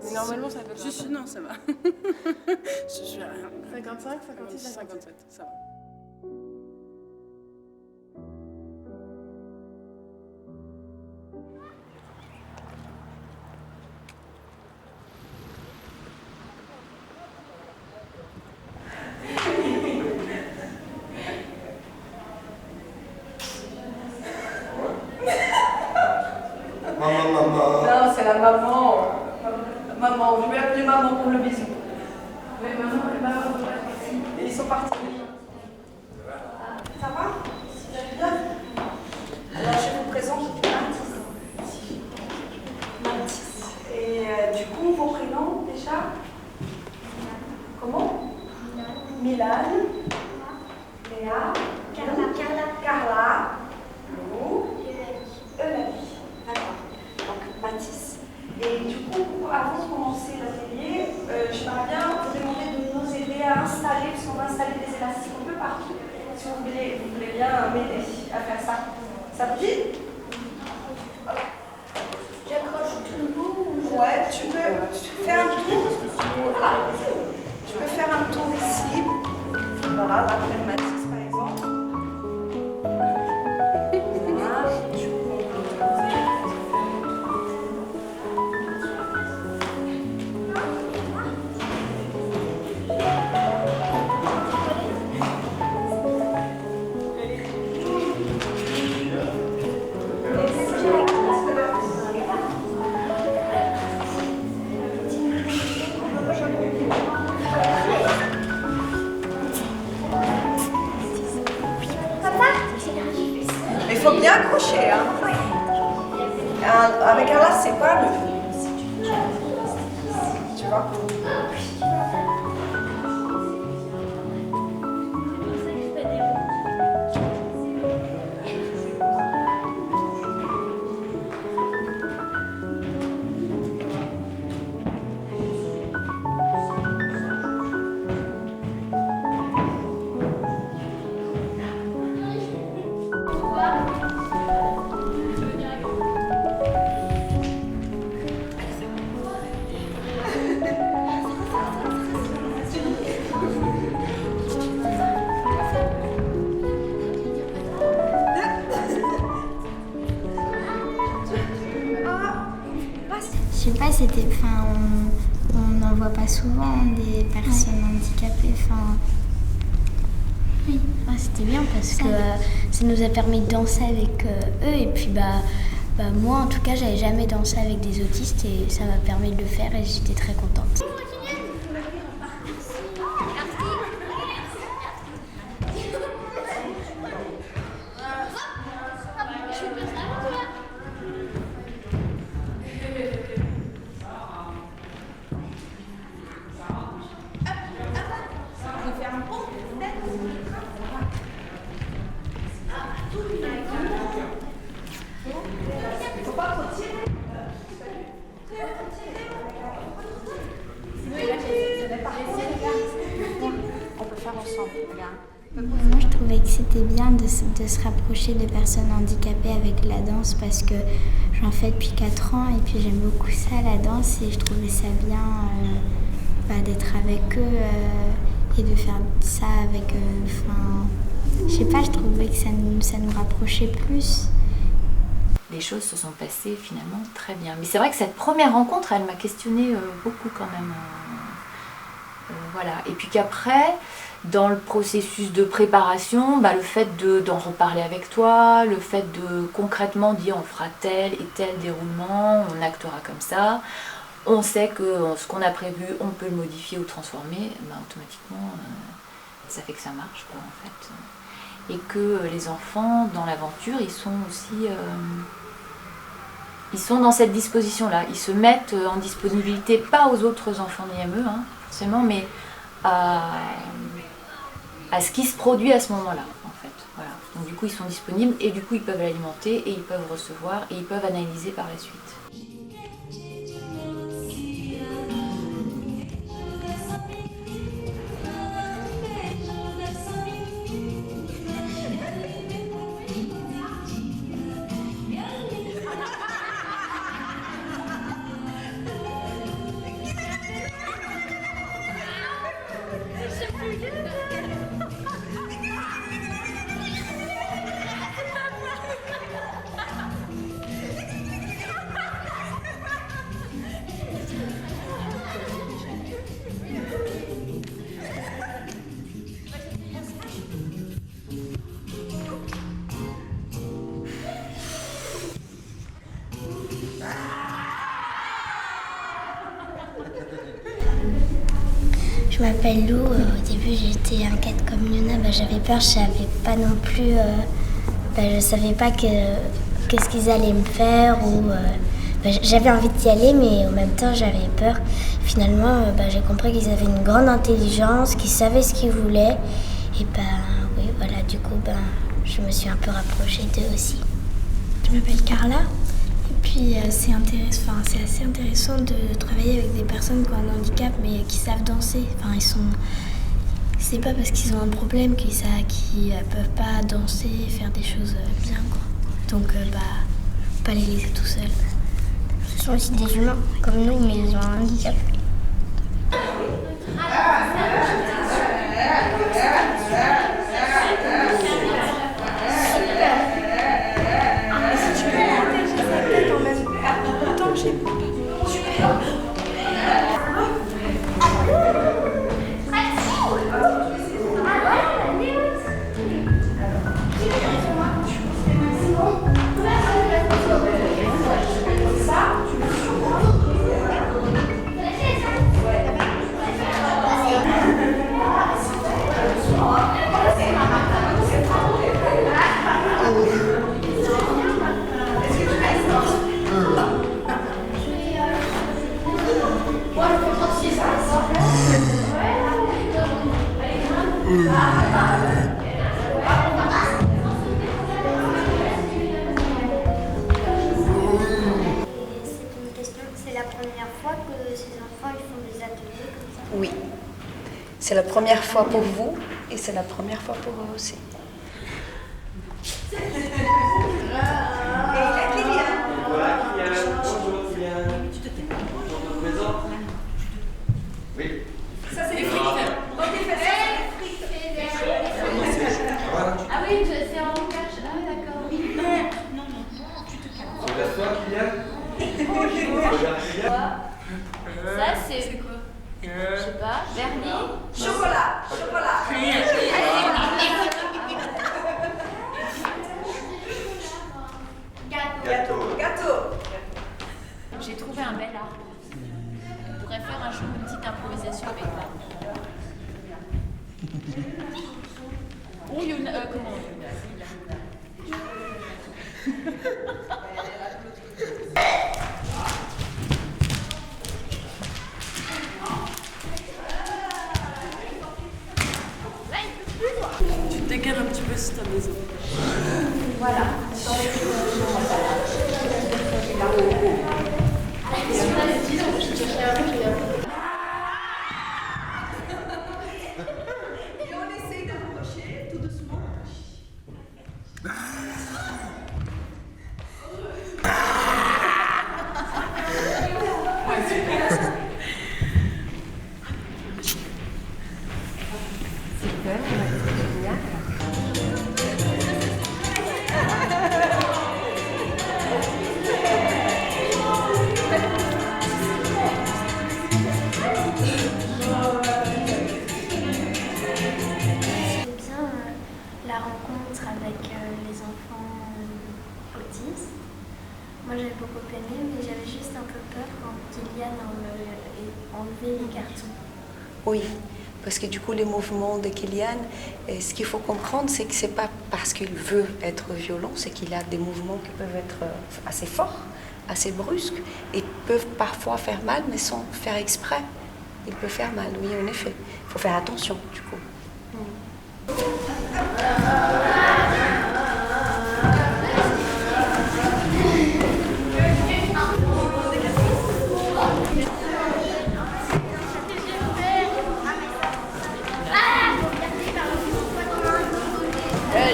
Mais normalement ça peut Non, ça va. Je suis à 55, 56, 57, ça va. Non, c'est la maman. Maman, je vais appeler maman pour le bisou. Oui, maman, et ils sont partis. Ça va? Bien. Alors, je vous présente Mathis. Et du coup, vos prénoms déjà? Comment? Milan. Léa. Carla. Lou. Eulalie. D'accord. Donc, Mathis. Et du coup, avant de commencer l'atelier, j'aimerais bien vous demander de nous aider à installer, parce qu'on va installer des élastiques un peu partout. Si vous voulez bien m'aider à faire ça. Ça vous dit? J'accroche tout le bout. Ouais, tu peux faire un tour. Voilà. Tu peux faire un tour ici. Voilà, d'après Mathis par exemple. Mais il faut bien accrocher, hein. Avec un lacet, pas le. Tu vois? Je sais pas, on n'en voit pas souvent des personnes handicapées. Oui, c'était bien parce que ça nous a permis de danser avec eux et puis moi en tout cas j'avais jamais dansé avec des autistes et ça m'a permis de le faire et j'étais très contente. Moi je trouvais que c'était bien de se rapprocher de personnes handicapées avec la danse parce que j'en fais depuis 4 ans et puis j'aime beaucoup ça la danse et je trouvais ça bien d'être avec eux et de faire ça avec je sais pas, je trouvais que ça nous rapprochait plus. Les choses se sont passées finalement très bien. Mais c'est vrai que cette première rencontre, elle m'a questionnée beaucoup quand même. Voilà. Et puis qu'après, dans le processus de préparation, le fait d'en reparler avec toi, le fait de concrètement dire on fera tel et tel déroulement, on actera comme ça, on sait que ce qu'on a prévu, on peut le modifier ou transformer, automatiquement, ça fait que ça marche, quoi, en fait. et que les enfants, dans l'aventure, ils sont aussi... ils sont dans cette disposition-là. Ils se mettent en disponibilité, pas aux autres enfants d'IME, hein, forcément, mais à ce qui se produit à ce moment-là, en fait. Voilà. Donc du coup, ils sont disponibles et du coup, ils peuvent l'alimenter et ils peuvent recevoir et ils peuvent analyser par la suite. Je m'appelle Lou, au début j'étais inquiète comme Luna, j'avais peur, je savais pas non plus, je savais pas qu'est-ce qu'ils allaient me faire ou j'avais envie d'y aller mais en même temps j'avais peur. Finalement j'ai compris qu'ils avaient une grande intelligence, qu'ils savaient ce qu'ils voulaient et oui voilà du coup je me suis un peu rapprochée d'eux aussi. Je m'appelle Carla. Et puis c'est assez intéressant de travailler avec des personnes qui ont un handicap mais qui savent danser. C'est pas parce qu'ils ont un problème qu'ils peuvent pas danser, faire des choses bien quoi. Donc pas les laisser tout seuls. Ce sont aussi des humains comme nous mais ils ont un handicap. C'est la première fois que ces enfants ils font des ateliers comme ça? Oui, c'est la première fois pour vous et c'est la première fois pour eux aussi. Oui. Ça, c'est les frites. Ah oui, c'est en cache. Ah d'accord. C'est la soie qu'il y a. Ça c'est quoi? Je sais pas. Vernis. Chocolat. Gâteau. J'ai trouvé un bel arbre. On pourrait faire un jour une petite improvisation avec l'arbre. Ou une... comment Tu te décales un petit peu sur ta maison. Voilà. Et on essaye d'approcher tout doucement. La rencontre avec les enfants autistes. Moi j'avais beaucoup aimé, mais j'avais juste un peu peur quand Kylian a enlevé les cartons. Oui, Parce que du coup, les mouvements de Kylian, ce qu'il faut comprendre, c'est que ce n'est pas parce qu'il veut être violent, c'est qu'il a des mouvements qui peuvent être assez forts, assez brusques, et peuvent parfois faire mal, mais sans faire exprès. Il peut faire mal, oui, en effet. Il faut faire attention, du coup.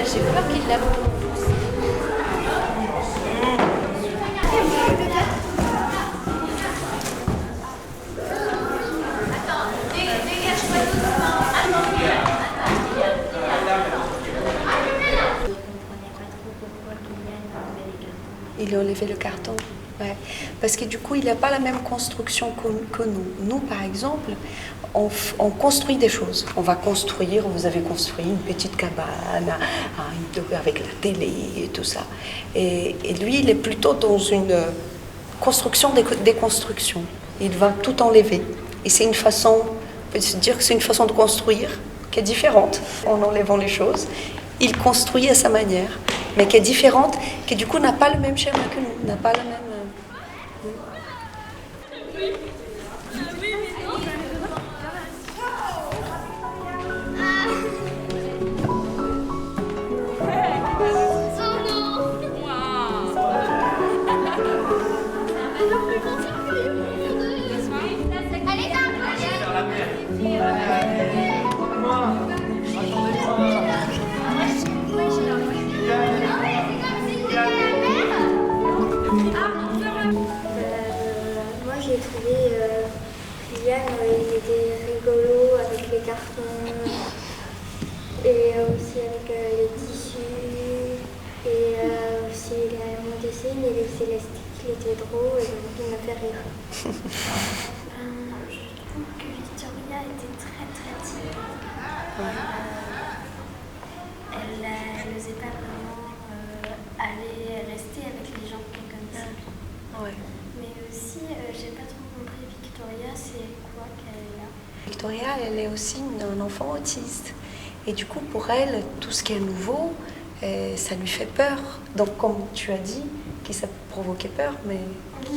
J'ai peur qu'il la Il a enlevé le carton. Ouais. Parce que du coup, il n'a pas la même construction que nous. Nous, par exemple, on construit des choses. On va construire, vous avez construit une petite cabane avec la télé et tout ça. Et lui, il est plutôt dans une construction des constructions. Il va tout enlever. Et c'est une façon, on peut se dire que c'est une façon de construire qui est différente en enlevant les choses. Il construit à sa manière, mais qui est différente, qui du coup n'a pas le même schéma que nous, n'a pas la même... Moi j'ai trouvé Kylian, il était rigolo avec les cartons et aussi avec les tissus et aussi mon dessin et les élastiques, il était drôle et donc il m'a fait rire. Je trouve que Victoria était très timide. Elle n'osait pas vraiment aller rester avec les gens comme ça. Ouais. Mais aussi, j'ai pas trop compris, Victoria, c'est quoi qu'elle a? Victoria, elle est aussi un enfant autiste. Et du coup, pour elle, tout ce qui est nouveau, ça lui fait peur. Donc, comme tu as dit, que ça provoquait peur, mais... Mais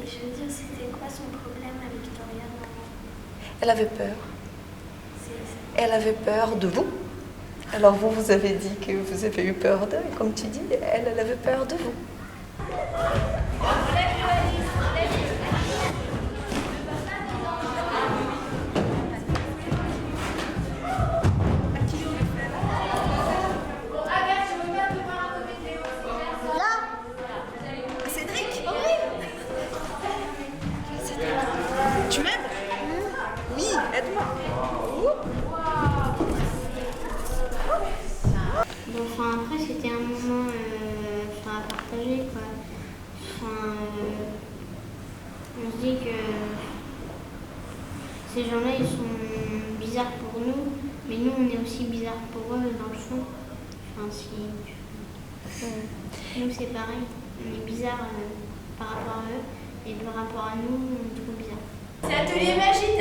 je veux dire, c'était quoi son problème à Victoria? Elle avait peur. Elle avait peur de vous. Alors vous avez dit que vous avez eu peur d'eux. Et comme tu dis, elle avait peur de vous. Tu m'aimes? Oui, aide-moi. Bon, enfin, après, c'était un moment à partager, quoi. Enfin, on se dit que ces gens-là, ils sont bizarres pour nous, mais nous, on est aussi bizarres pour eux, dans le fond. Enfin, si... Nous, c'est pareil. On est bizarres par rapport à eux, et par rapport à nous, on est trop bizarres. C'est Atelier Magique.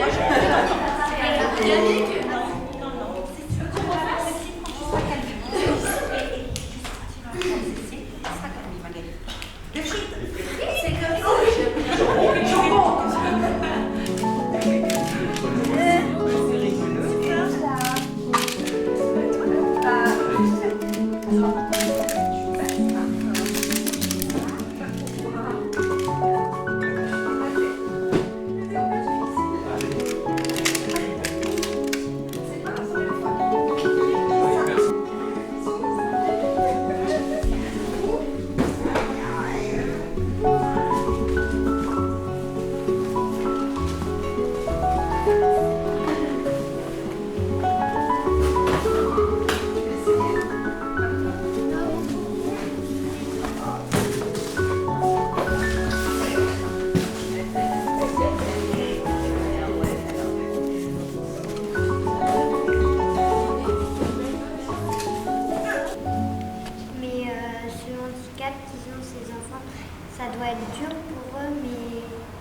Ça doit être dur pour eux, mais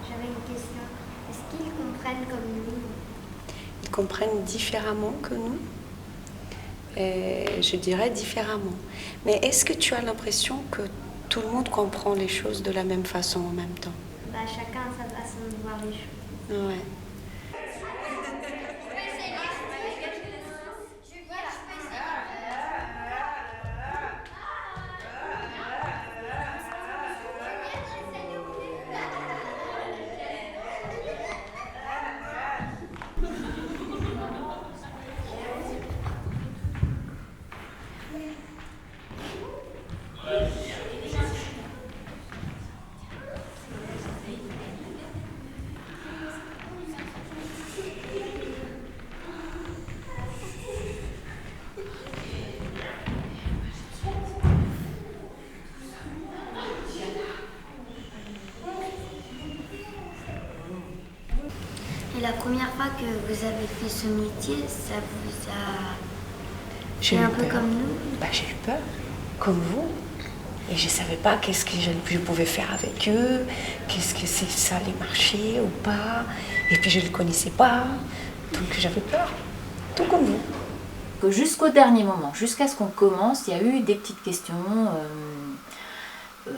j'avais une question. Est-ce qu'ils comprennent comme nous? te comprennent différemment que nous. Et je dirais différemment. Mais est-ce que tu as l'impression que tout le monde comprend les choses de la même façon en même temps? Chacun a sa façon de voir les choses. Ouais. Et la première fois que vous avez fait ce métier, ça vous a J'ai fait eu un peu peur. comme nous? J'ai eu peur, comme vous. Et je ne savais pas qu'est-ce que je pouvais faire avec eux, qu'est-ce que ça allait marcher ou pas. Et puis je ne les connaissais pas, donc j'avais peur, tout comme vous. Jusqu'au dernier moment, jusqu'à ce qu'on commence, il y a eu des petites questions.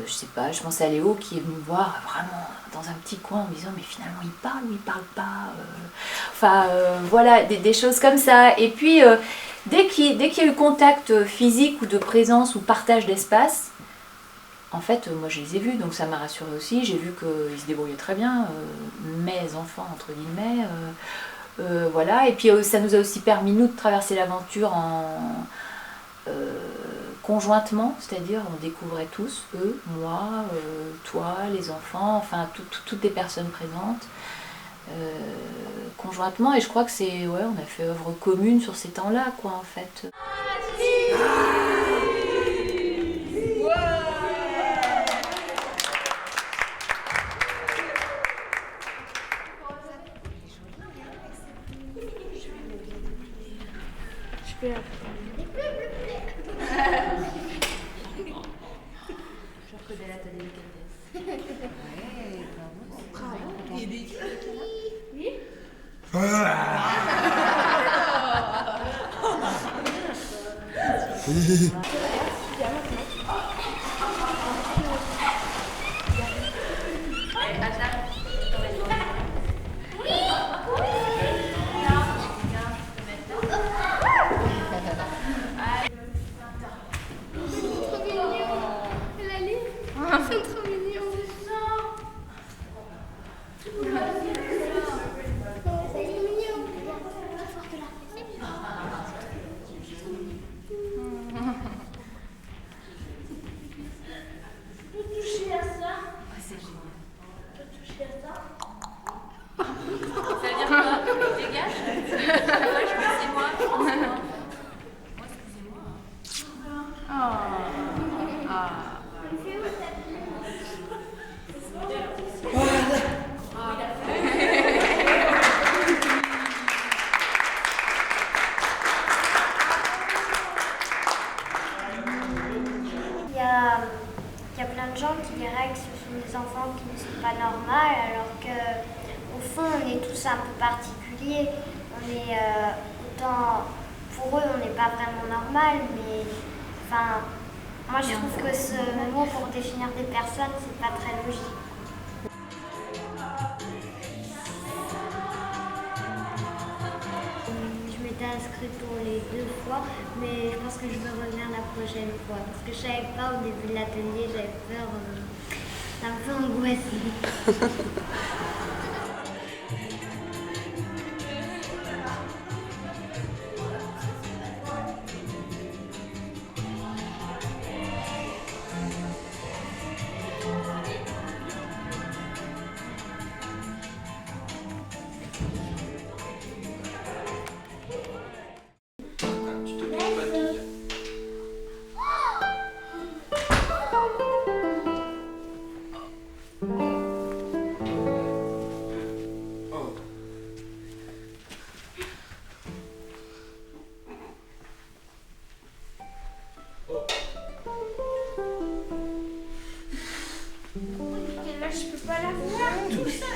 Je sais pas, je pensais à Léo qui est venu me voir vraiment dans un petit coin en me disant mais finalement il parle ou il parle pas. Voilà, des choses comme ça. Et puis dès qu'il y a eu contact physique ou de présence ou partage d'espace, en fait moi je les ai vus, donc ça m'a rassurée aussi. J'ai vu qu'ils se débrouillaient très bien, mes enfants entre guillemets. Voilà, et puis ça nous a aussi permis nous de traverser l'aventure conjointement, c'est-à-dire on découvrait tous, eux, moi, toi, les enfants, enfin toutes les personnes présentes, conjointement, et je crois que c'est, ouais, on a fait œuvre commune sur ces temps-là, quoi, en fait. Il y a plein de gens qui diraient que ce sont des enfants qui ne sont pas normaux, alors qu'au fond, on est tous un peu particuliers. On est autant, pour eux, on n'est pas vraiment normal, mais enfin, moi je trouve que ce mot pour définir des personnes, c'est pas très logique. Je m'étais inscrite pour les 2 fois, mais je pense que je vais revenir la prochaine fois. Parce que je savais pas au début de l'atelier, j'avais peur, un peu angoissée. Là, je peux pas la voir, tout ça,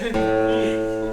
et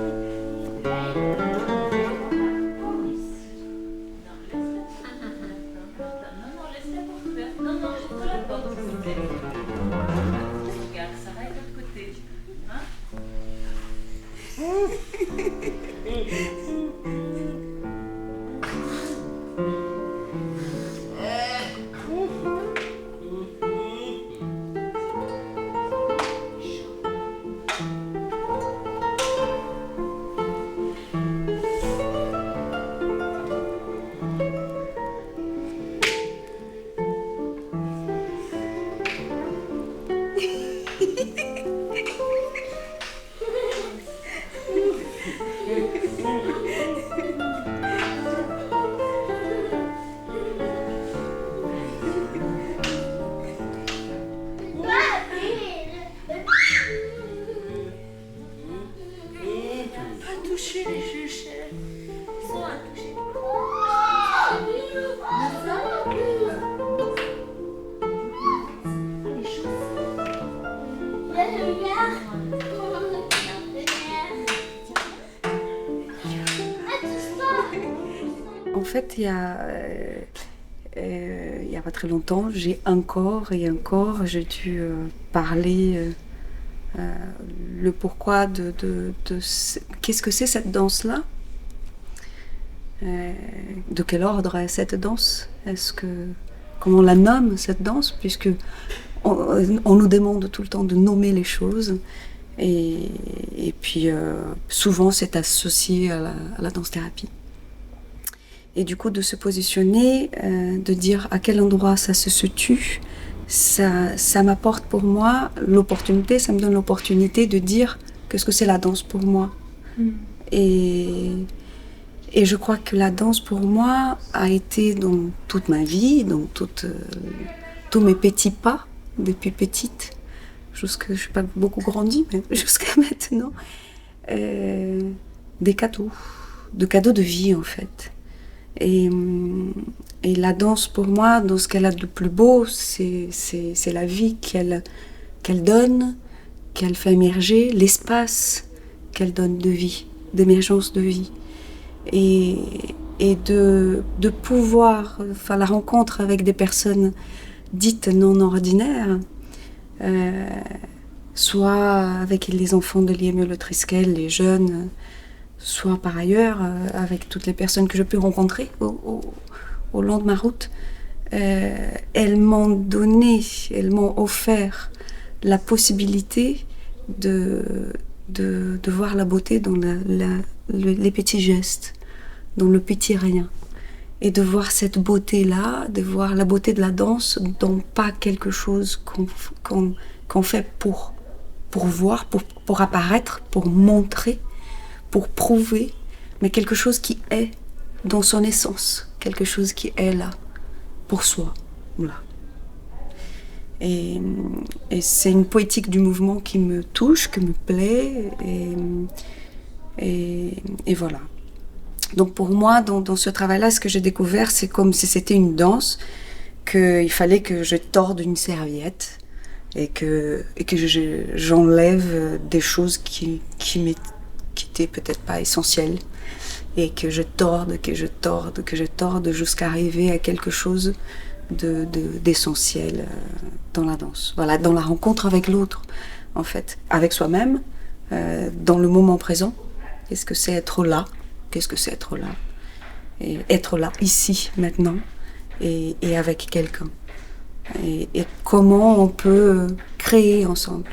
En fait, il y a pas très longtemps, j'ai encore j'ai dû parler le pourquoi de qu'est-ce que c'est cette danse-là, de quel ordre est cette danse, comment on la nomme cette danse, puisque on nous demande tout le temps de nommer les choses, et puis souvent c'est associé à la danse-thérapie. Et du coup, de se positionner, de dire à quel endroit ça se situe, ça m'apporte pour moi l'opportunité, ça me donne l'opportunité de dire qu'est-ce que c'est la danse pour moi. Et je crois que la danse pour moi a été dans toute ma vie, dans tous mes petits pas, depuis petite, jusqu'à, je n'ai pas beaucoup grandi, mais jusqu'à maintenant, des cadeaux de vie en fait. Et la danse, pour moi, dans ce qu'elle a de plus beau, c'est la vie qu'elle donne, qu'elle fait émerger, l'espace qu'elle donne de vie, d'émergence de vie. Et de pouvoir faire la rencontre avec des personnes dites non ordinaires, soit avec les enfants de l'IME Le Triskel, les jeunes, soit par ailleurs avec toutes les personnes que je peux rencontrer au long de ma route, elles m'ont offert la possibilité de voir la beauté dans les petits gestes, dans le petit rien, et de voir cette beauté-là, de voir la beauté de la danse dans pas quelque chose qu'on fait pour voir, pour apparaître, pour montrer, pour prouver, mais quelque chose qui est dans son essence, quelque chose qui est là, pour soi. Voilà. Et c'est une poétique du mouvement qui me touche, qui me plaît, et voilà. Donc pour moi, dans ce travail-là, ce que j'ai découvert, c'est comme si c'était une danse, qu'il fallait que je torde une serviette, et que j'enlève des choses qui n'étaient peut-être pas essentielles, et que je torde jusqu'à arriver à quelque chose d'essentiel dans la danse. Voilà, dans la rencontre avec l'autre, en fait, avec soi-même, dans le moment présent. Qu'est-ce que c'est être là? Qu'est-ce que c'est être là? Et être là, ici, maintenant, et avec quelqu'un. Et comment on peut créer ensemble.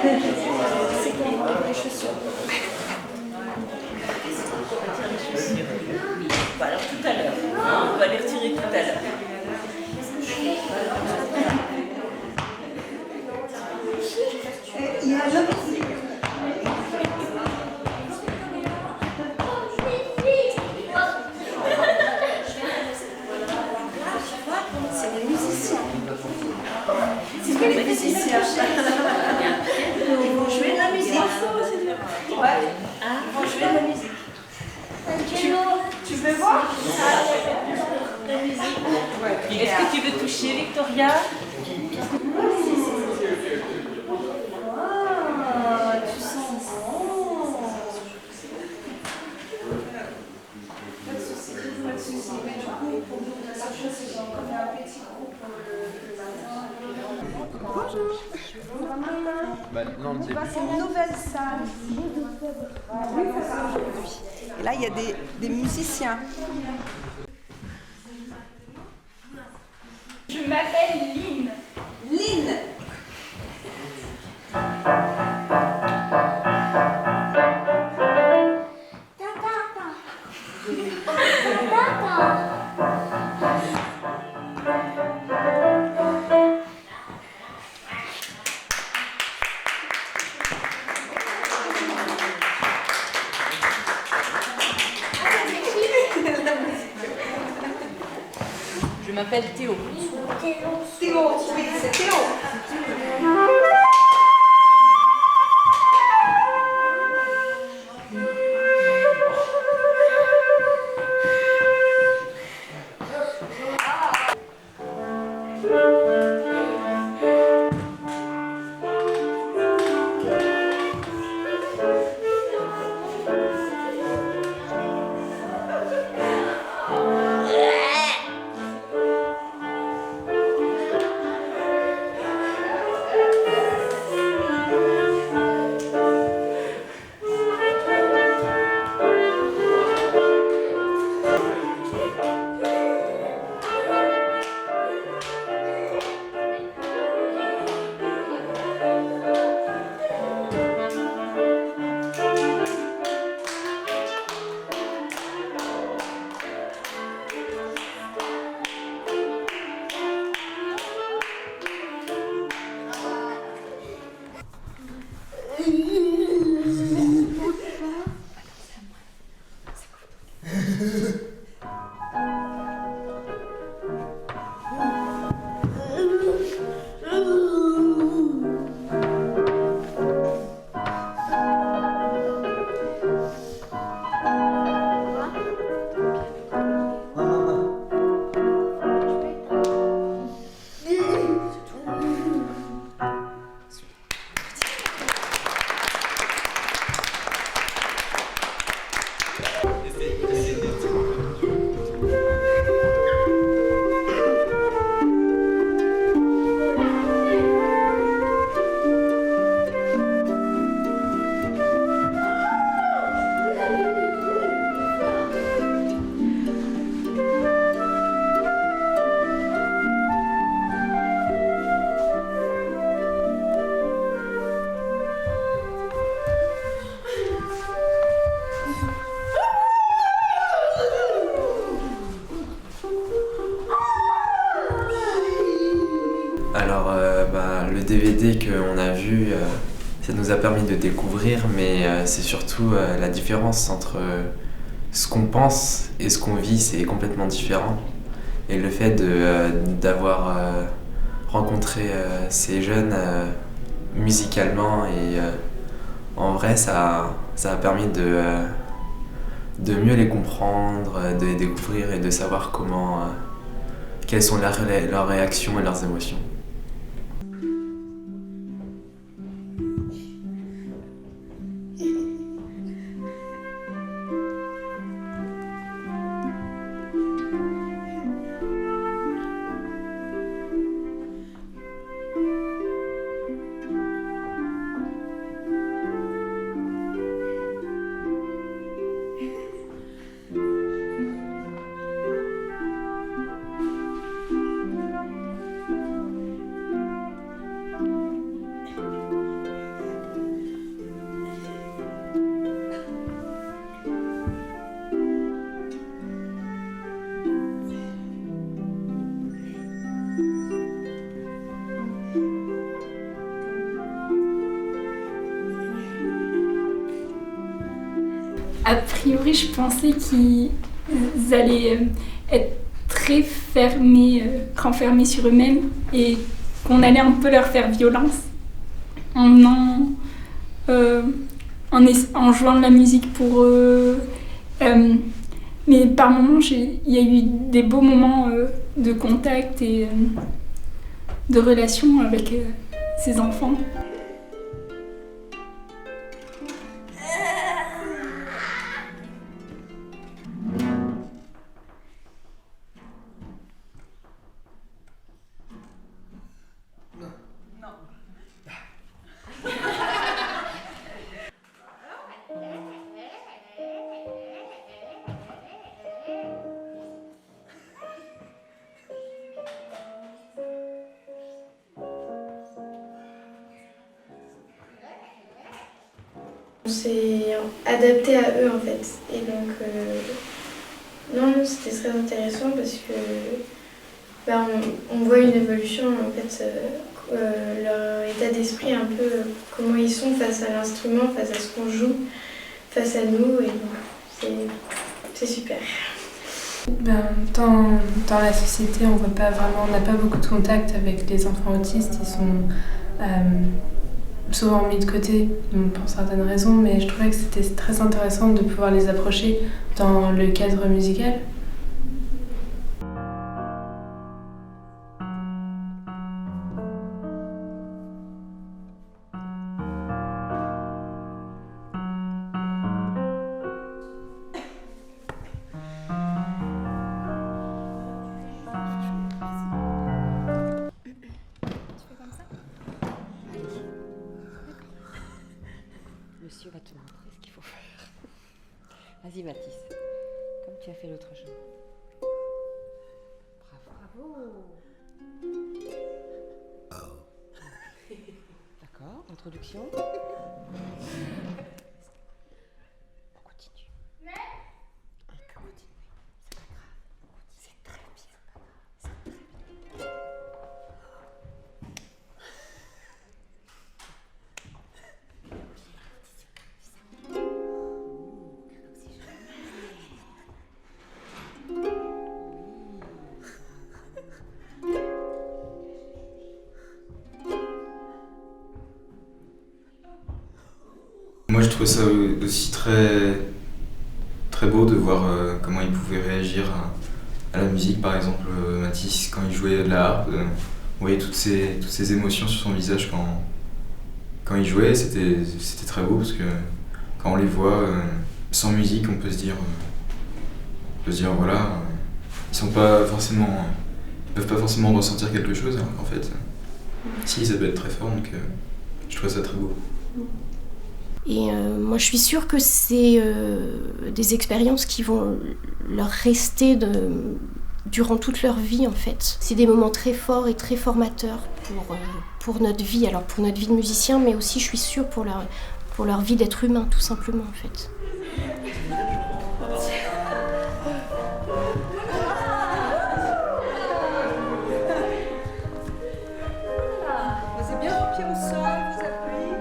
Les chaussures. Bah alors tout à l'heure. On va les retirer tout à l'heure. Il y a l'homme. C'est des musiciens. C'est des musiciens. Ils vont jouer de la musique. Ouais. Ils vont jouer de la musique. Tu veux voir La musique. Est-ce que tu veux toucher, Victoria? Ah, tu sens bon. Pas de soucis, pas de soucis. Mais du coup, pour nous, la seule chose, c'est qu'on fait un petit groupe le matin. Bonjour. On va passer une nouvelle salle. Oui, ça va aujourd'hui. Et là, il y a des musiciens. Je m'appelle Lynn. Lynn. Je m'appelle Théo. Théo, oui, c'est Théo. Le DVD qu'on a vu, ça nous a permis de découvrir, mais c'est surtout la différence entre ce qu'on pense et ce qu'on vit, c'est complètement différent. Et le fait d'avoir rencontré ces jeunes musicalement et en vrai, ça a permis de mieux les comprendre, de les découvrir et de savoir quelles sont leurs réactions et leurs émotions. A priori, je pensais qu'ils allaient être très renfermés sur eux-mêmes et qu'on allait un peu leur faire violence en jouant de la musique pour eux. Mais par moments, il y a eu des beaux moments de contact et de relation avec ces enfants. On s'est adapté à eux en fait. Et donc, non, c'était très intéressant parce que on voit une évolution en fait, leur état d'esprit, un peu comment ils sont face à l'instrument, face à ce qu'on joue, face à nous. Et donc, c'est super. Dans la société, on n'a pas beaucoup de contact avec les enfants autistes. Ils sont souvent mis de côté pour certaines raisons, mais je trouvais que c'était très intéressant de pouvoir les approcher dans le cadre musical. Monsieur va te montrer ce qu'il faut faire. Vas-y Mathis, comme tu as fait l'autre jour. Bravo. D'accord, introduction. On continue. On continue. C'est pas grave. C'est très bien. C'est très bien. Moi je trouvais ça aussi très beau de voir comment il pouvait réagir à la musique. Par exemple, Mathis, quand il jouait de la harpe, vous voyez toutes ces émotions sur son visage quand il jouait. C'était très beau parce que quand on les voit sans musique, on peut se dire voilà, ils peuvent pas forcément ressentir quelque chose, alors qu'en fait, si, ça peut être très fort, donc je trouve ça très beau. Et moi, je suis sûre que c'est des expériences qui vont leur rester durant toute leur vie, en fait. C'est des moments très forts et très formateurs pour notre vie. Alors, pour notre vie de musicien, mais aussi, je suis sûre, pour leur vie d'être humain, tout simplement, en fait. C'est bien vos pieds au sol, vous appuyez.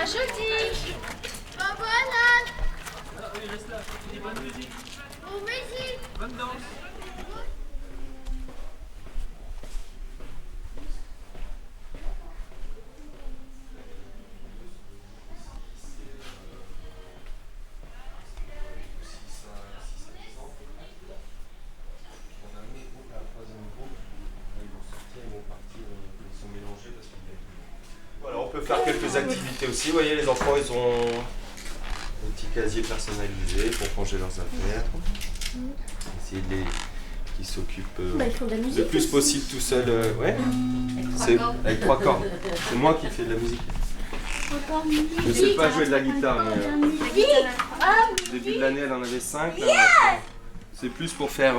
joli. Bravo Alan. Oui, reste là. Dis bonne musique. Bonne musique. Bonne danse. Voilà, on peut faire quelques activités aussi. Vous voyez, les enfants, ils ont des petits casiers personnalisés pour ranger leurs affaires. Essayer de les qu'ils s'occupent ils font de la musique le plus aussi. possible tout seul. Ouais. C'est avec 3 cordes. C'est moi qui fais de la musique. Je ne sais pas jouer de la guitare, mais au début de l'année, elle en avait 5. C'est plus pour faire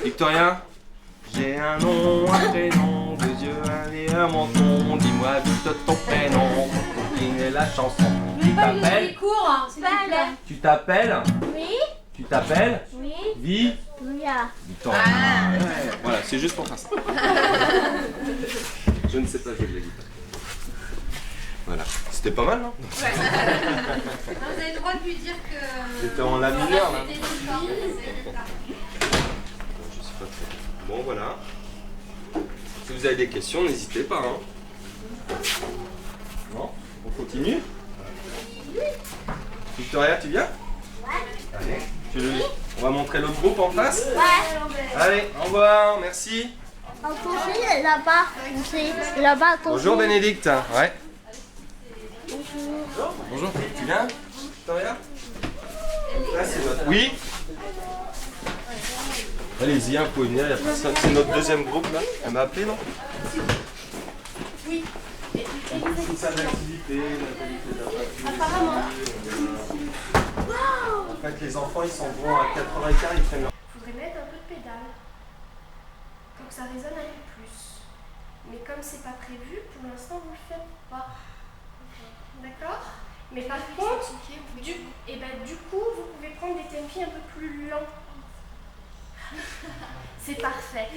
Victoria. J'ai un nom, un prénom, 2 yeux, un nez, un menton. Dis-moi vite ton prénom pour continuer la chanson. Tu t'appelles Tu t'appelles Oui. Tu t'appelles Oui. Victoria. Voilà, c'est juste pour faire ça. Je ne sais pas jouer de la guitare. Voilà, c'était pas mal, non? Vous avez le droit de lui dire que... C'était en la mineur, là. C'était une corde, Je sais pas trop. Bon, voilà. Si vous avez des questions, n'hésitez pas. Hein. Non? On continue? Victoria, tu viens? Allez. On va montrer l'autre groupe en face? Allez, au revoir, merci. Attention, là-bas. Là-bas, attention. Bonjour Bénédicte. Ouais. Bonjour. Tu viens, Victoria? Là, c'est notre... Oui? Allez-y, vous pouvez venir, il y a personne. C'est notre deuxième groupe là. Elle m'a appelé, non? Oui. C'est ça l'activité, la qualité de la pâture. Apparemment. En fait, les enfants, ils s'en vont à 4h15, ils prennent leur... Faudrait mettre un peu de pédale pour que ça résonne un peu plus. Mais comme c'est pas prévu, pour l'instant vous le faites pas. D'accord? Mais par contre, du coup, vous pouvez prendre des tempi un peu plus lents. C'est parfait.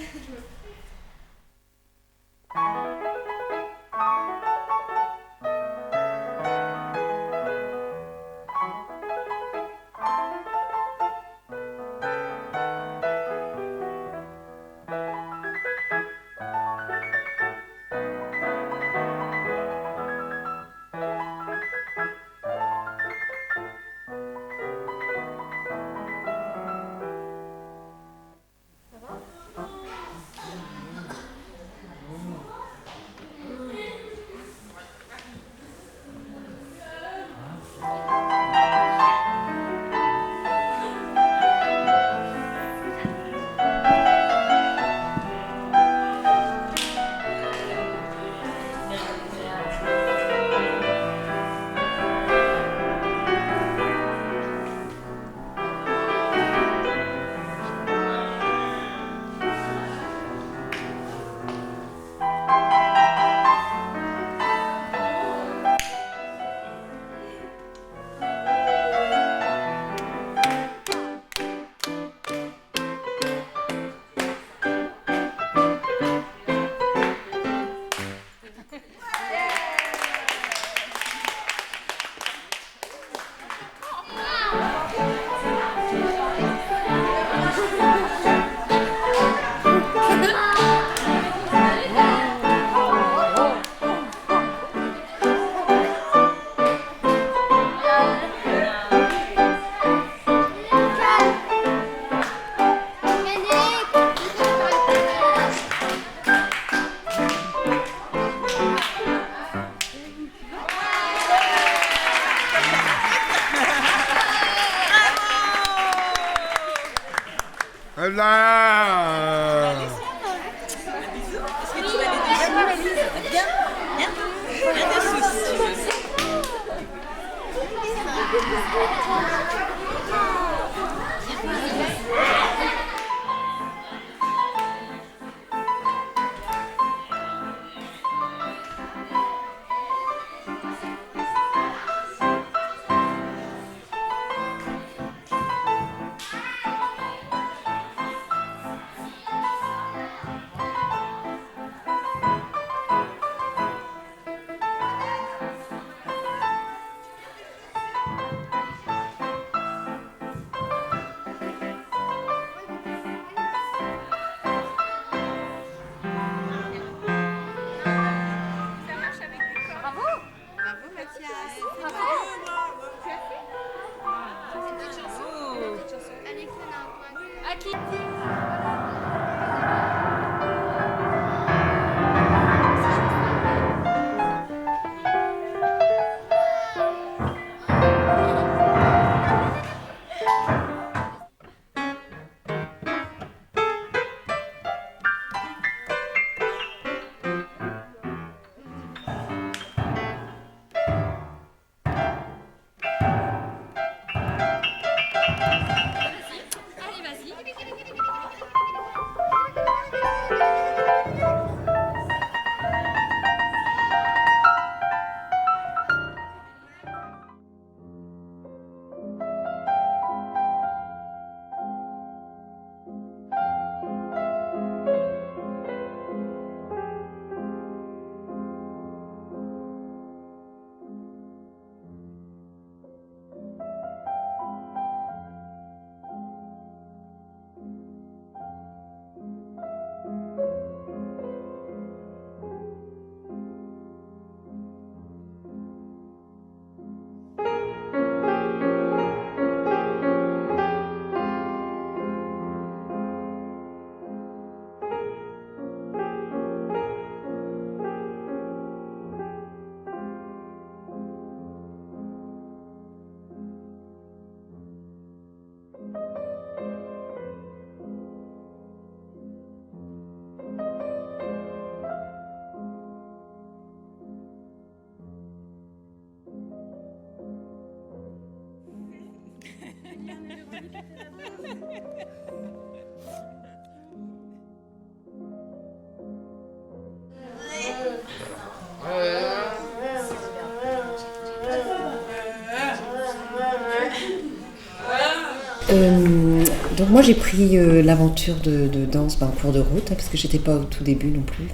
Donc moi j'ai pris l'aventure de danse en cours de route, parce que j'étais pas au tout début non plus.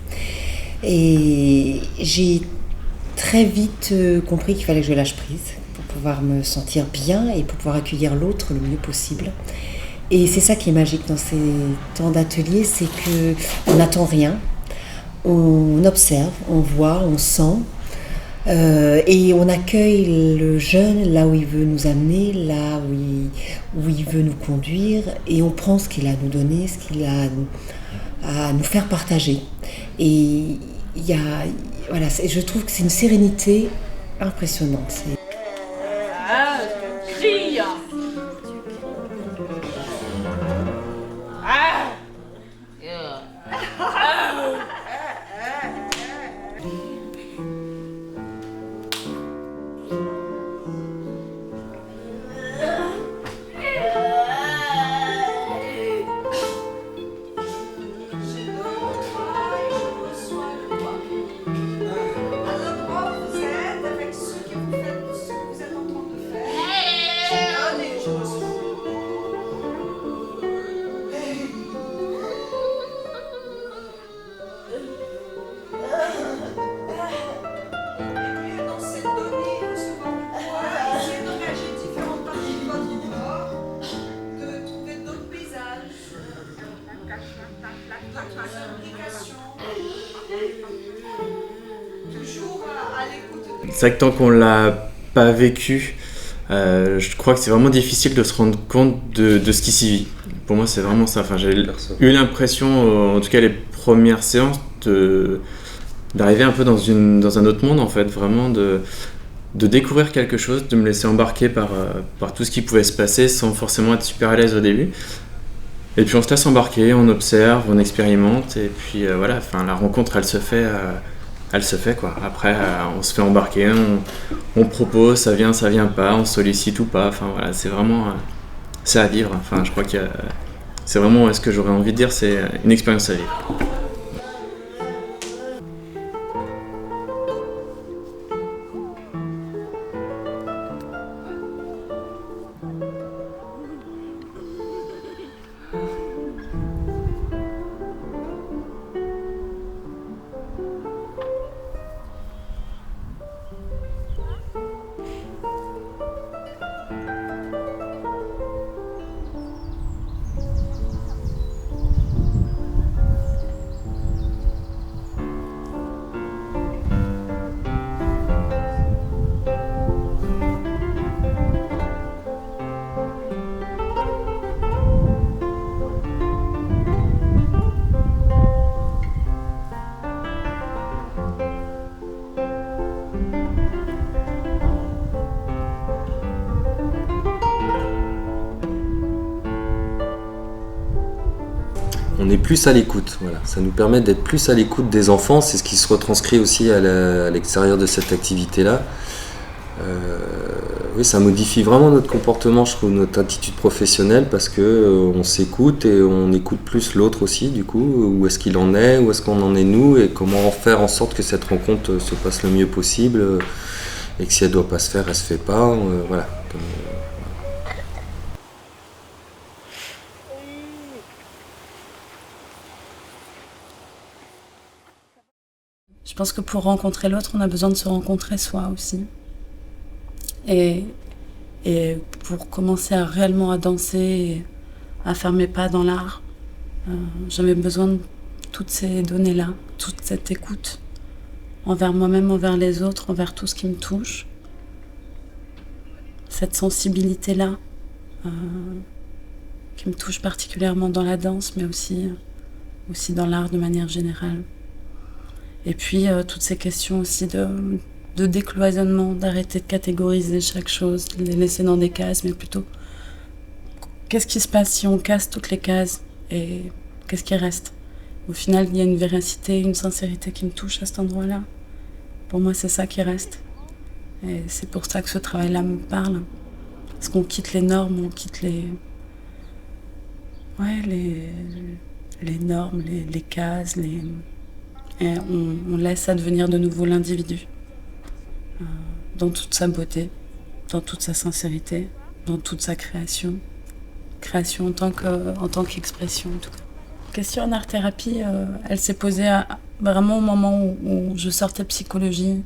Et j'ai très vite compris qu'il fallait que je lâche prise pour pouvoir me sentir bien et pour pouvoir accueillir l'autre le mieux possible. Et c'est ça qui est magique dans ces temps d'atelier, c'est qu'on n'attend rien, on observe, on voit, on sent. Et on accueille le jeune là où il veut nous amener, là où il veut nous conduire, et on prend ce qu'il a à nous donner, ce qu'il a à nous faire partager. Et voilà, je trouve que c'est une sérénité impressionnante. C'est vrai que tant qu'on l'a pas vécu, je crois que c'est vraiment difficile de se rendre compte de ce qui s'y vit. Pour moi, c'est vraiment ça. Enfin, j'ai eu l'impression, en tout cas les premières séances, d'arriver un peu dans un autre monde, en fait, vraiment de découvrir quelque chose, de me laisser embarquer par tout ce qui pouvait se passer sans forcément être super à l'aise au début. Et puis on se laisse embarquer, on observe, on expérimente, et puis voilà, enfin, la rencontre elle se fait quoi. Après on se fait embarquer, on propose, ça vient pas, on sollicite ou pas, enfin voilà, c'est vraiment c'est à vivre. Enfin je crois que c'est vraiment ce que j'aurais envie de dire, c'est une expérience à vivre. est plus à l'écoute. Voilà. Ça nous permet d'être plus à l'écoute des enfants. C'est ce qui se retranscrit aussi à l'extérieur de cette activité-là. Oui, ça modifie vraiment notre comportement, je trouve, notre attitude professionnelle, parce que on s'écoute et on écoute plus l'autre aussi, du coup, où est-ce qu'il en est, où est-ce qu'on en est nous, et comment faire en sorte que cette rencontre se passe le mieux possible, et que si elle doit pas se faire, elle se fait pas, voilà. Je pense que pour rencontrer l'autre, on a besoin de se rencontrer soi aussi. Et pour commencer réellement à danser, et à faire mes pas dans l'art, j'avais besoin de toutes ces données-là, toute cette écoute envers moi-même, envers les autres, envers tout ce qui me touche. Cette sensibilité-là qui me touche particulièrement dans la danse, mais aussi dans l'art de manière générale. Et puis toutes ces questions aussi de décloisonnement, d'arrêter de catégoriser chaque chose, de les laisser dans des cases, mais plutôt qu'est-ce qui se passe si on casse toutes les cases et qu'est-ce qui reste? Au final, il y a une véracité, une sincérité qui me touche à cet endroit-là. Pour moi, c'est ça qui reste. Et c'est pour ça que ce travail-là me parle. Parce qu'on quitte les normes, on quitte les normes, les cases, et on laisse advenir de nouveau l'individu. Dans toute sa beauté, dans toute sa sincérité, dans toute sa création. Création en tant qu'expression, en tout cas. La question en art-thérapie, elle s'est posée vraiment au moment où je sortais de psychologie,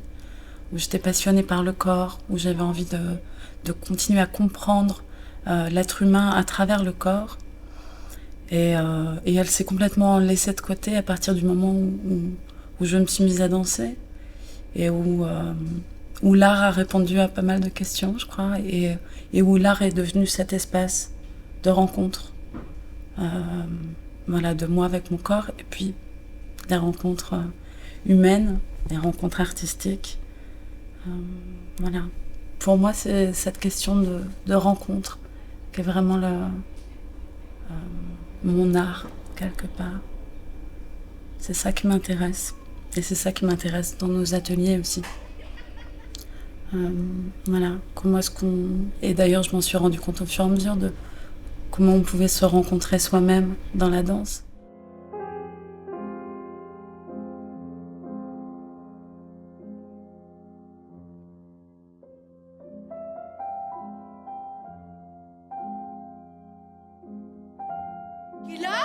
où j'étais passionnée par le corps, où j'avais envie de continuer à comprendre l'être humain à travers le corps. Et elle s'est complètement laissée de côté à partir du moment où je me suis mise à danser et où l'art a répondu à pas mal de questions, je crois, et où l'art est devenu cet espace de rencontre, voilà, de moi avec mon corps, et puis des rencontres humaines, des rencontres artistiques. Voilà. Pour moi, c'est cette question de rencontre qui est vraiment mon art, quelque part. C'est ça qui m'intéresse. Et c'est ça qui m'intéresse dans nos ateliers aussi. Voilà, comment est-ce qu'on... Et d'ailleurs, je m'en suis rendu compte au fur et à mesure de comment on pouvait se rencontrer soi-même dans la danse. Il est là ?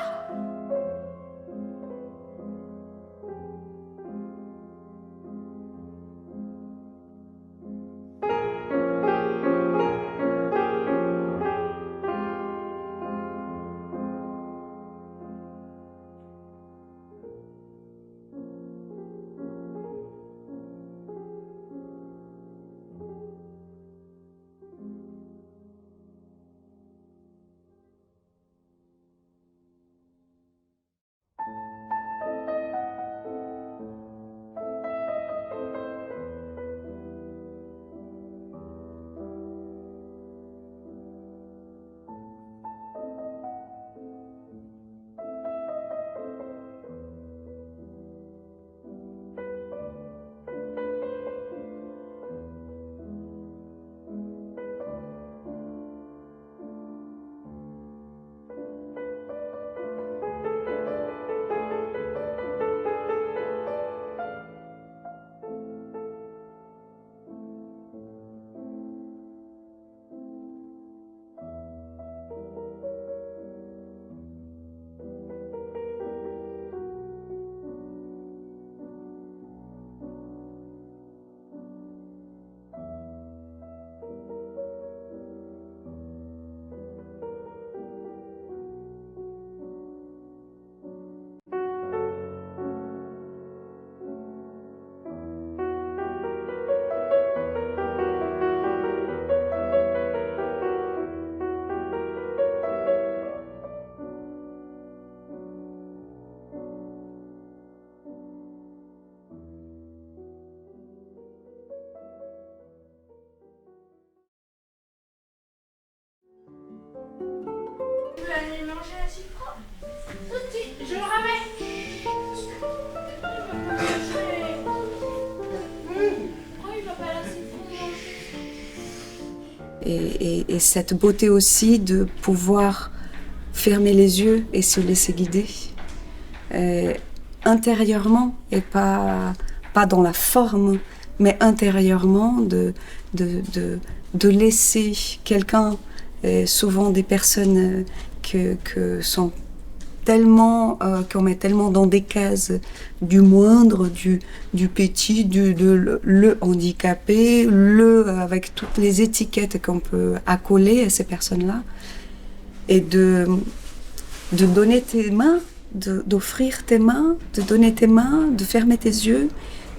Tu veux aller manger à Cipro? Tout de suite, je Et cette beauté aussi de pouvoir fermer les yeux et se laisser guider intérieurement et pas dans la forme, mais intérieurement de laisser quelqu'un, souvent des personnes que sont tellement, qu'on met tellement dans des cases du moindre, du petit, le handicapé, avec toutes les étiquettes qu'on peut accoler à ces personnes-là, et de donner tes mains, d'offrir tes mains, de donner tes mains, de fermer tes yeux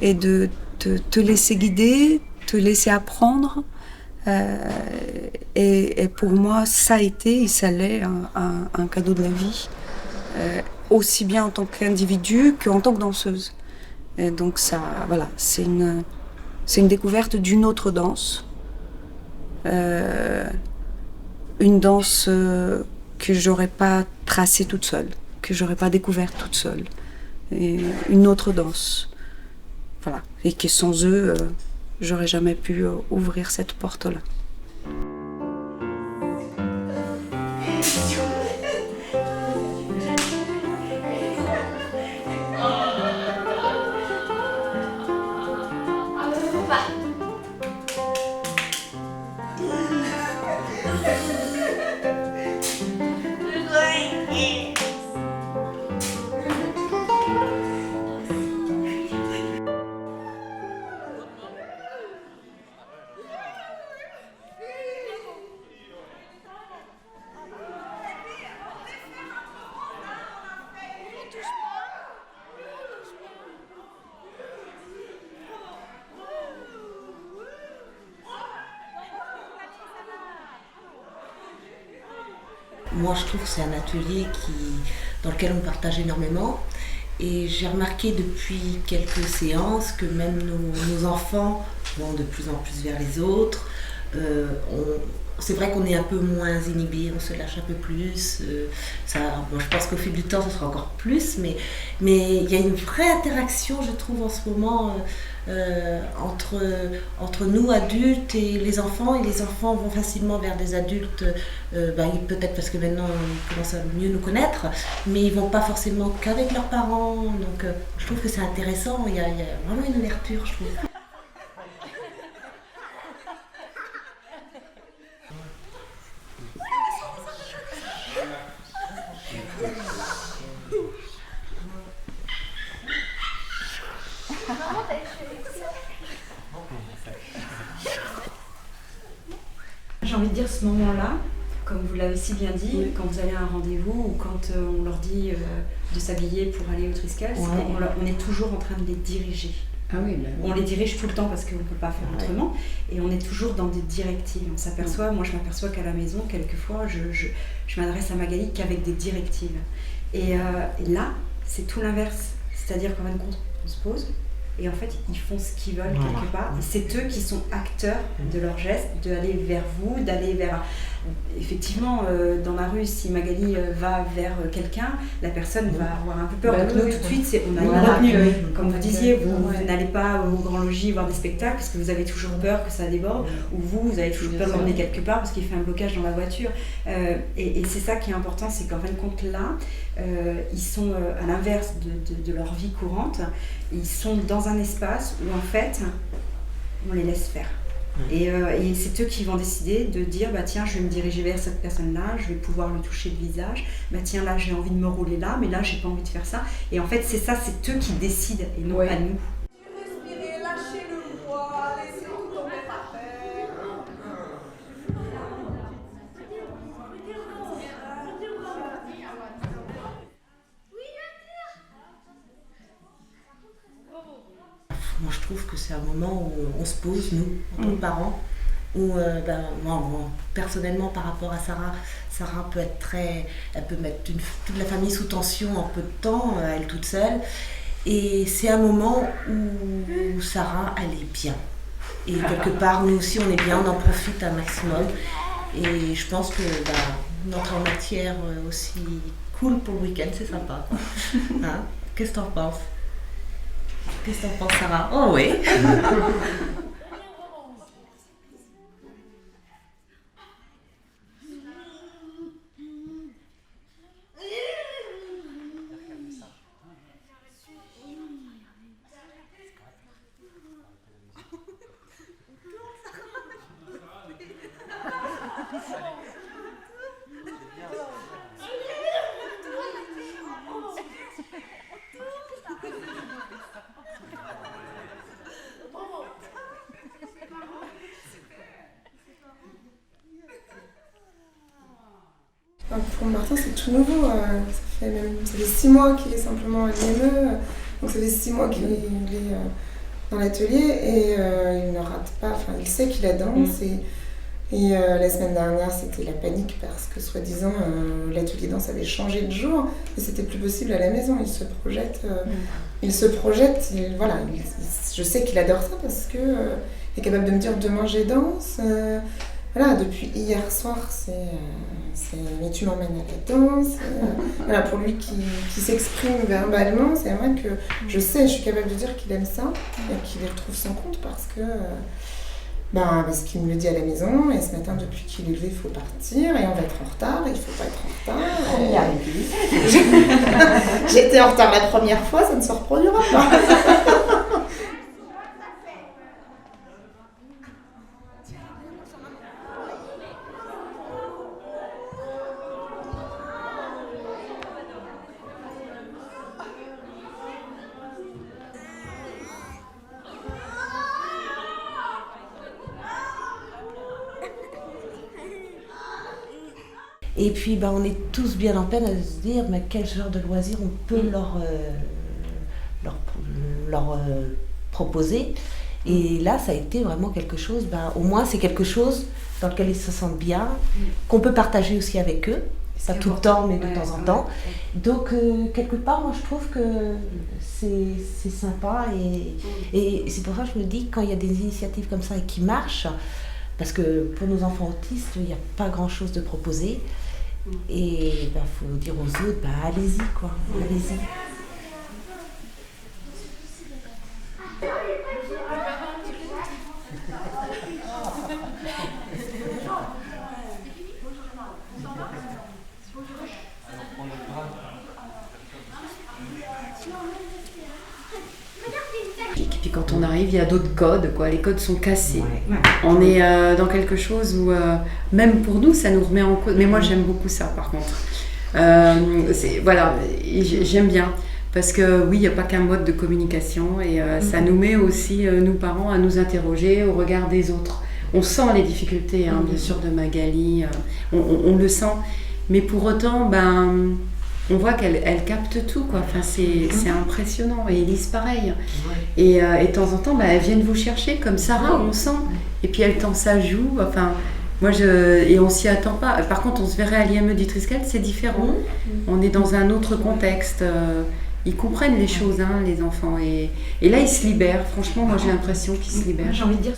et de te laisser guider, te laisser apprendre. Et pour moi, ça a été et ça l'est un cadeau de la vie. Aussi bien en tant qu'individu qu'en tant que danseuse. Et donc ça, voilà, c'est une découverte d'une autre danse. Une danse que j'aurais pas tracée toute seule, que j'aurais pas découverte toute seule. Et une autre danse. Voilà. Et que sans eux, j'aurais jamais pu ouvrir cette porte-là. Moi, je trouve que c'est un atelier dans lequel on partage énormément. Et j'ai remarqué depuis quelques séances que même nos enfants vont de plus en plus vers les autres. C'est vrai qu'on est un peu moins inhibé, on se lâche un peu plus. Bon, je pense qu'au fil du temps, ce sera encore plus. Mais il y a une vraie interaction, je trouve, en ce moment, entre nous, adultes, et les enfants. Et les enfants vont facilement vers des adultes, peut-être parce que maintenant, ils commencent à mieux nous connaître. Mais ils ne vont pas forcément qu'avec leurs parents. Donc, je trouve que c'est intéressant. Il y a vraiment une ouverture, je trouve. J'ai envie de dire ce moment-là, comme vous l'avez si bien dit, oui. Quand vous allez à un rendez-vous ou quand on leur dit de s'habiller pour aller au Triskel, ouais. On est toujours en train de les diriger. Ah oui, bah, on les dirige tout le temps parce qu'on ne peut pas faire autrement, et on est toujours dans des directives. On s'aperçoit, moi je m'aperçois qu'à la maison, quelquefois, je m'adresse à Magali qu'avec des directives. Et là, c'est tout l'inverse. C'est-à-dire qu'en fin de compte, on se pose, et en fait, ils font ce qu'ils veulent quelque part. Et c'est eux qui sont acteurs de leurs gestes, d'aller vers vous, d'aller vers... Effectivement, dans la rue, si Magali va vers quelqu'un, la personne va avoir un peu peur. Donc nous, tout de suite, on a une retenue. Comme vous disiez, vous n'allez pas au Grand Logis voir des spectacles parce que vous avez toujours peur que ça déborde, ou vous avez toujours peur d'emmener quelque part parce qu'il fait un blocage dans la voiture. Et c'est ça qui est important, c'est qu'en fin de compte, là, ils sont à l'inverse de leur vie courante. Ils sont dans un espace où, en fait, on les laisse faire. Et c'est eux qui vont décider de dire tiens, je vais me diriger vers cette personne-là, je vais pouvoir lui toucher le visage, tiens, là j'ai envie de me rouler là, mais là j'ai pas envie de faire ça. Et en fait c'est ça, c'est eux qui décident et non pas nous. Respirez, lâchez le poids, laissez tout tomber par terre. Moi, je trouve que c'est un moment où on se pose, nous, en tant que parents, où, moi, personnellement, par rapport à Sarah peut être elle peut mettre toute la famille sous tension en peu de temps, elle toute seule. Et c'est un moment où Sarah, elle est bien. Et quelque part, nous aussi, on est bien, on en profite un maximum. Et je pense que notre matière aussi cool pour le week-end, c'est sympa. Hein? Qu'est-ce que t'en penses? Qu'est-ce que t'en penses, Sarah? Oh oui. Pour Martin, c'est tout nouveau. Ça fait 6 mois qu'il est simplement à l'IME. Donc ça fait 6 mois qu'il est dans l'atelier et il ne rate pas. Enfin, il sait qu'il danse. Et la semaine dernière, c'était la panique parce que, soi-disant, l'atelier danse avait changé de jour et c'était plus possible à la maison. Il se projette. Je sais qu'il adore ça parce que il est capable de me dire demain j'ai danse. Voilà, depuis hier soir, mais tu m'emmènes à la danse. Voilà, pour lui qui s'exprime verbalement, c'est vrai que je suis capable de dire qu'il aime ça et qu'il y retrouve son compte parce qu'il me le dit à la maison, et ce matin, depuis qu'il est levé, il faut partir, et on va être en retard, et il ne faut pas être en retard. On y arrive. J'étais en retard la première fois, ça ne se reproduira pas. Et puis on est tous bien en peine à se dire quel genre de loisirs on peut leur proposer. Et là, ça a été vraiment quelque chose, au moins c'est quelque chose dans lequel ils se sentent bien, qu'on peut partager aussi avec eux, pas tout le temps, mais de temps en temps. Donc, quelque part, moi je trouve que c'est sympa et c'est pour ça que je me dis, quand il y a des initiatives comme ça et qui marchent, parce que pour nos enfants autistes, il n'y a pas grand-chose de proposé. Et faut dire aux autres, allez-y quoi, allez-y. Et puis quand on arrive, il y a d'autres codes, les codes sont cassés. On est dans quelque chose où, même pour nous, ça nous remet en cause. Mais moi, j'aime beaucoup ça, par contre. J'aime bien. Parce que oui, il n'y a pas qu'un mode de communication et ça nous met aussi, nous parents, à nous interroger au regard des autres. On sent les difficultés, bien sûr, de Magali, on le sent. Mais pour autant, on voit qu'elle capte tout, quoi. Enfin, c'est impressionnant. Et Elise, pareil. Et de temps en temps, elles viennent vous chercher, comme Sarah, on sent. Et puis elle tend sa joue. Enfin, et on s'y attend pas. Par contre, on se verrait à l'IME du Triskel, c'est différent. On est dans un autre contexte. Ils comprennent les choses, les enfants. Et là, ils se libèrent. Franchement, moi, j'ai l'impression qu'ils se libèrent. J'ai envie de dire...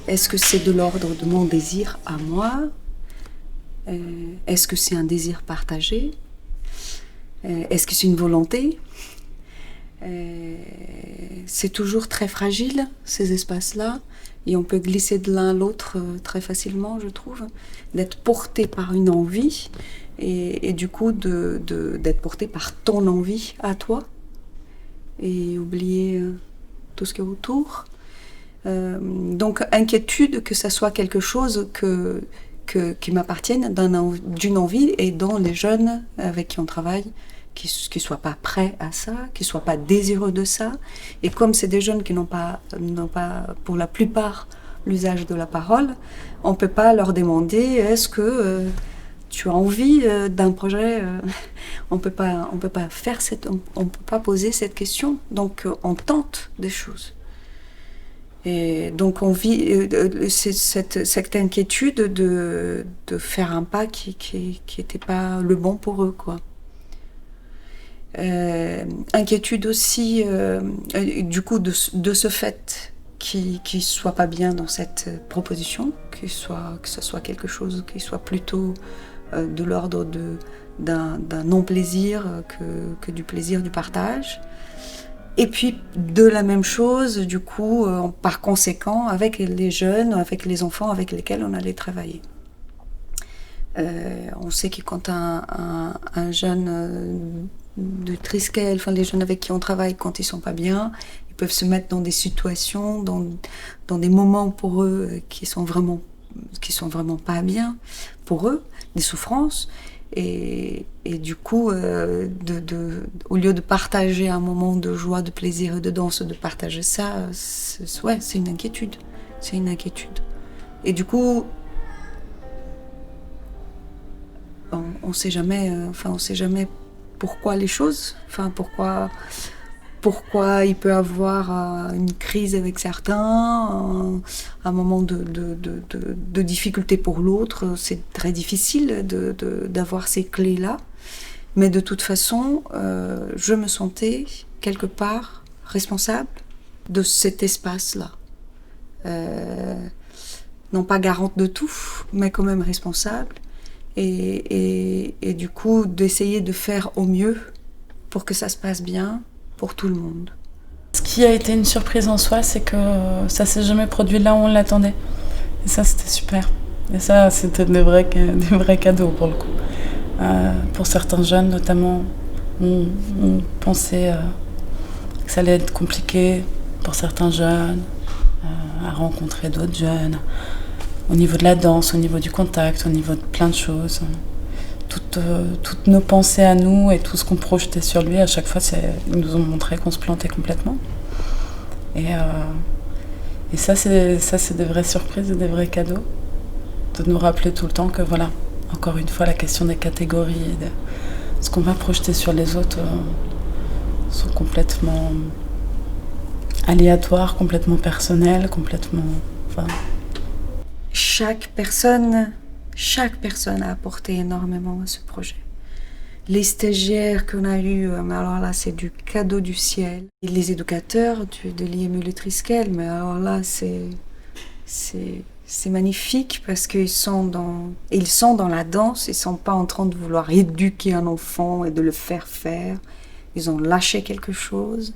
Est-ce que c'est de l'ordre de mon désir à moi? Est-ce que c'est un désir partagé? Est-ce que c'est une volonté? C'est toujours très fragile, ces espaces-là, et on peut glisser de l'un à l'autre très facilement, je trouve, d'être porté par une envie, et du coup d'être porté par ton envie à toi, et oublier tout ce qu'il y a autour. Donc inquiétude que ça soit quelque chose qui m'appartiennent, d'une envie, et dont les jeunes avec qui on travaille, qui ne soient pas prêts à ça, qui ne soient pas désireux de ça. Et comme c'est des jeunes qui n'ont pas, pour la plupart, l'usage de la parole, on ne peut pas leur demander est-ce que tu as envie d'un projet. On peut pas faire on peut pas poser cette question. Donc on tente des choses. Et donc on vit cette inquiétude de faire un pas qui n'était pas le bon pour eux, quoi. Inquiétude aussi du coup de ce fait qu'ils ne soient pas bien dans cette proposition, que ce soit quelque chose qui soit plutôt de l'ordre d'un non-plaisir que du plaisir du partage. Et puis de la même chose, du coup, par conséquent, avec les jeunes, avec les enfants avec lesquels on allait travailler. On sait que quand un jeune de Triskel, enfin les jeunes avec qui on travaille, quand ils sont pas bien, ils peuvent se mettre dans des situations, dans des moments pour eux qui sont vraiment pas bien pour eux, des souffrances. Et du coup, au lieu de partager un moment de joie, de plaisir et de danse, de partager ça, c'est une inquiétude. C'est une inquiétude. Et du coup, on sait jamais pourquoi les choses, pourquoi il peut avoir une crise avec certains, un moment de difficulté pour l'autre. C'est très difficile d'avoir ces clés-là. Mais de toute façon, je me sentais quelque part responsable de cet espace-là. Non pas garante de tout, mais quand même responsable. Et du coup, d'essayer de faire au mieux pour que ça se passe bien pour tout le monde. Ce qui a été une surprise en soi, c'est que ça s'est jamais produit là où on l'attendait. Et ça, c'était super. Et ça, c'était des vrais cadeaux pour le coup. Pour certains jeunes, notamment, on pensait que ça allait être compliqué pour certains jeunes à rencontrer d'autres jeunes. Au niveau de la danse, au niveau du contact, au niveau de plein de choses. Toutes nos pensées à nous et tout ce qu'on projetait sur lui, à chaque fois, ils nous ont montré qu'on se plantait complètement. Et ça, c'est des vraies surprises et des vrais cadeaux. De nous rappeler tout le temps que, voilà, encore une fois, la question des catégories et de ce qu'on va projeter sur les autres sont complètement aléatoires, complètement personnels, complètement... Enfin... Chaque personne a apporté énormément à ce projet. Les stagiaires qu'on a eus, alors là, c'est du cadeau du ciel. Et les éducateurs de l'IME Triskel, mais alors là, c'est magnifique parce qu'ils sont dans la danse, ils ne sont pas en train de vouloir éduquer un enfant et de le faire faire. Ils ont lâché quelque chose.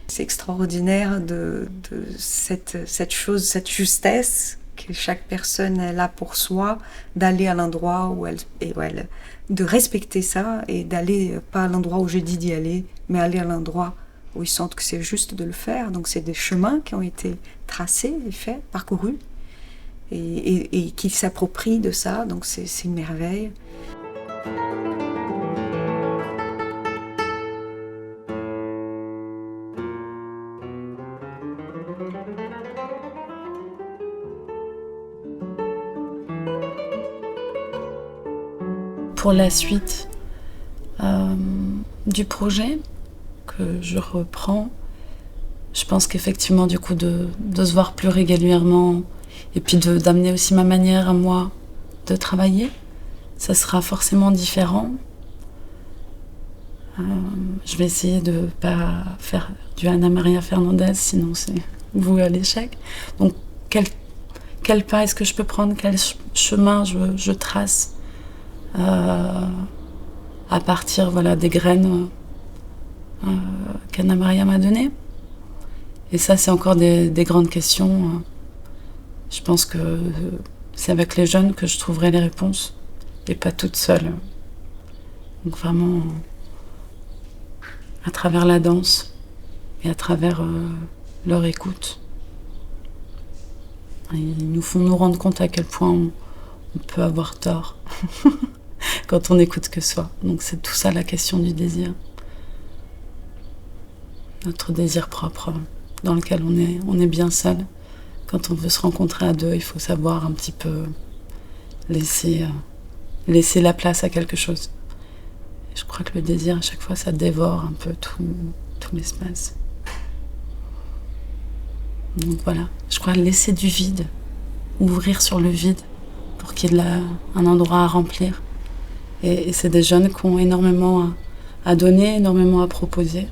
C'est extraordinaire de cette chose, cette justesse que chaque personne est là pour soi, d'aller à l'endroit où elle, de respecter ça et d'aller pas à l'endroit où je dis d'y aller, mais aller à l'endroit où ils sentent que c'est juste de le faire. Donc c'est des chemins qui ont été tracés et faits, parcourus, et qu'ils s'approprient de ça. Donc c'est une merveille. Pour la suite du projet que je reprends, je pense qu'effectivement, du coup, de se voir plus régulièrement et puis d'amener aussi ma manière à moi de travailler, ça sera forcément différent. Je vais essayer de ne pas faire du Anna Maria Fernandez, sinon c'est voué à l'échec. Donc, quel pas est-ce que je peux prendre, quel chemin je trace à partir des graines qu'Anna Maria m'a données. Et ça, c'est encore des grandes questions. Je pense que c'est avec les jeunes que je trouverai les réponses et pas toute seule. Donc vraiment, à travers la danse et à travers leur écoute. Ils nous font nous rendre compte à quel point on peut avoir tort quand on n'écoute que soi. Donc c'est tout ça la question du désir. Notre désir propre, dans lequel on est bien seul. Quand on veut se rencontrer à deux, il faut savoir un petit peu laisser la place à quelque chose. Et je crois que le désir, à chaque fois, ça dévore un peu tout l'espace. Donc voilà, je crois laisser du vide, ouvrir sur le vide pour qu'il y ait un endroit à remplir. Et c'est des jeunes qui ont énormément à donner, énormément à proposer,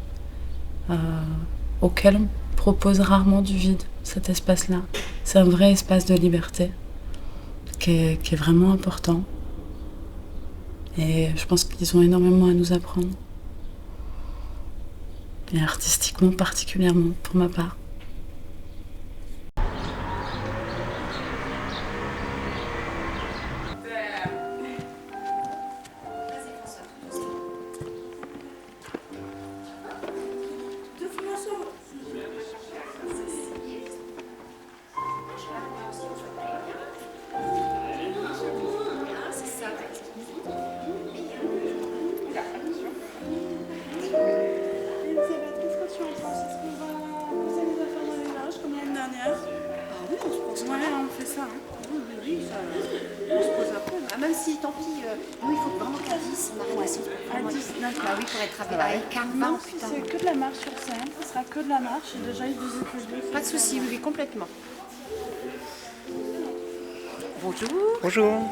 auxquels on propose rarement du vide, cet espace-là. C'est un vrai espace de liberté qui est vraiment important. Et je pense qu'ils ont énormément à nous apprendre. Et artistiquement particulièrement, pour ma part. Même si, tant pis, nous il faut vraiment qu'à 10, Marina, si à 10, bah oui, pour être avec 40, Non, putain. c'est que de la marche sur scène, ce sera que de la marche, et déjà ils disaient que je l'ai fait. Pas de soucis, oui, complètement. Bonjour. Bonjour.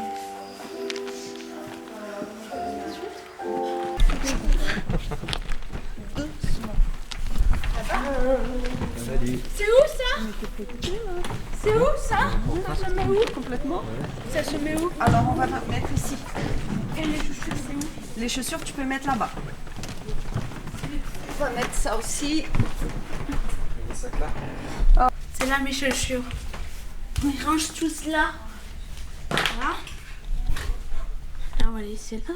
Salut. C'est où ça? C'est où ça? Ça se met où complètement? Ça se met où? Alors on va mettre ici. Et les chaussures, c'est où? Les chaussures, tu peux mettre là-bas. On va mettre ça aussi. Oh. C'est là mes chaussures. On range tous là. Voilà. Là, on va les laisser là.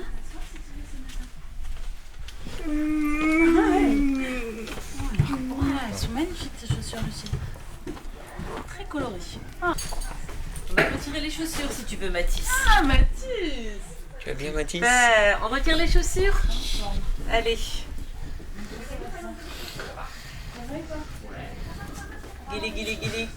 Elles sont magnifiques ces chaussures, Lucie. Très colorées. Ah. On va retirer les chaussures si tu veux, Mathis. Ah, Mathis! Tu vas bien, Mathis? Ben, on retire les chaussures? Allez. Guili, guili, guili.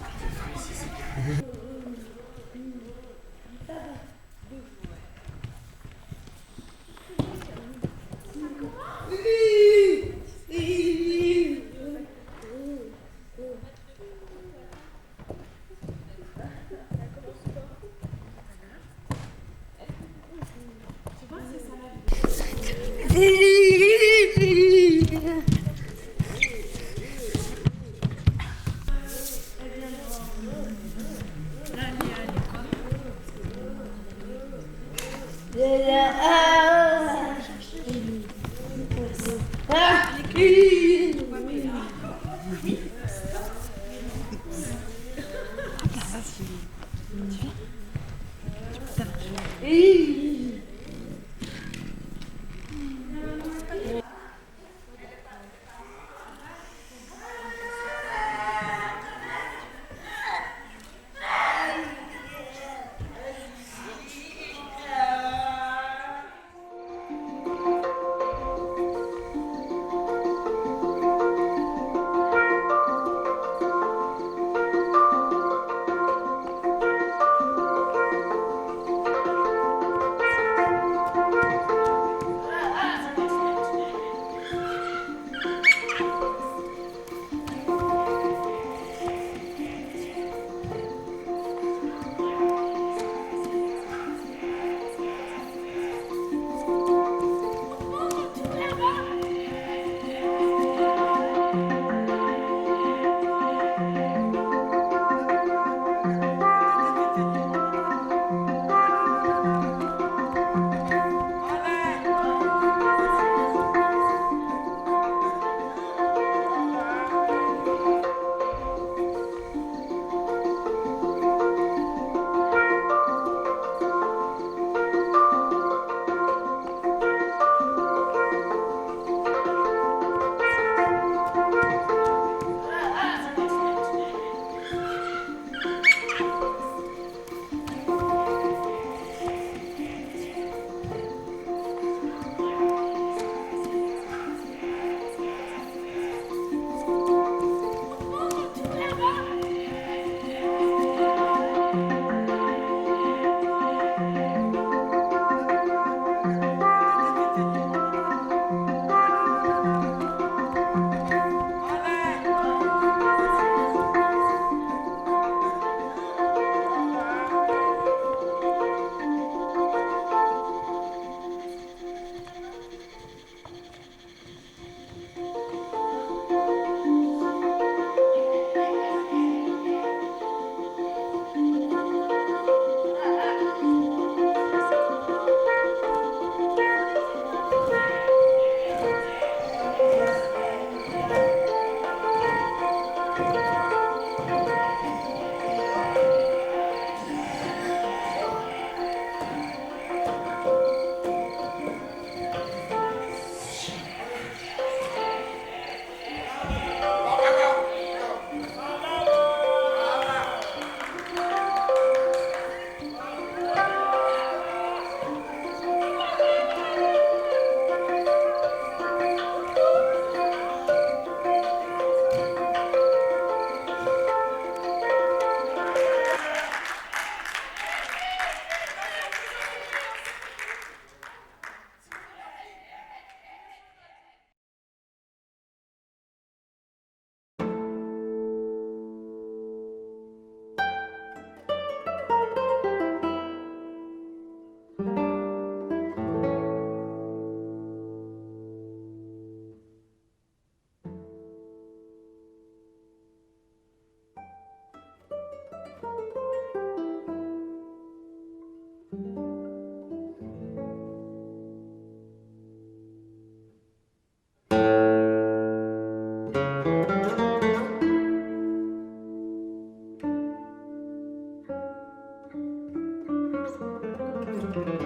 Thank